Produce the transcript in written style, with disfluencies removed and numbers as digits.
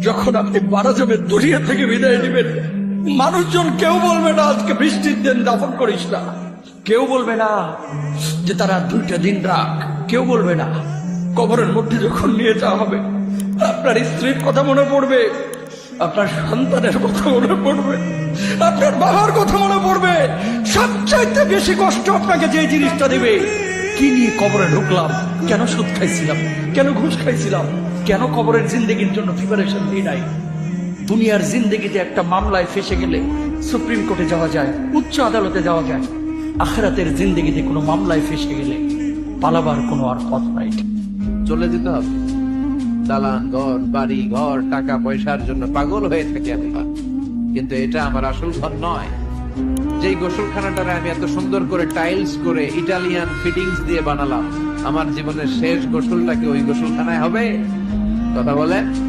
যখন আপনি মারা যাবেন, দুনিয়া থেকে বিদায় নেবেন, মানুষজন কেউ বলবে না আজকে বৃষ্টির দিন দাফন করিস না, কেউ বলবে না যে তারা 2টা দিন রাখ, কেউ বলবে না। কবরের মধ্যে যখন নিয়ে যাওয়া হবে, আপনার স্ত্রীর কথা মনে পড়বে, আপনার সন্তানের কথা মনে পড়বে, আপনার বাবার কথা মনে পড়বে। সবচাইতে বেশি কষ্ট আপনাকে যে জিনিসটা দিবে, কি নিয়ে কবরে ঢুকলাম, কেন সুদ খাইছিলাম, কেন ঘুষ খাইছিলাম, কেন কবরের জিন্দেগির জন্য প্রিপারেশন নিয়ে নাই। দুনিয়ার জিন্দেগিতে একটা মামলায় ফেসে গেলে সুপ্রিম কোর্টে যাওয়া যায়, উচ্চ আদালতে যাওয়া যায়। আখিরাতের জিন্দেগিতে কোনো মামলায় ফেসে গেলে পালাবার কোনো আর পথ নাই। চলে যেতে হবে। দালান ঘর, বাড়ি ঘর, টাকা পয়সার জন্য পাগল হয়ে থাকি আমি, কিন্তু এটা আমার আসল ঘর নয়। যেই গোসলখানাটারে আমি এত সুন্দর করে টাইলস করে ইটালিয়ান ফিটিংস দিয়ে বানালাম, আমার জীবনের শেষ গোসলটা কি ওই গোসলখানায় হবে? কথা বলে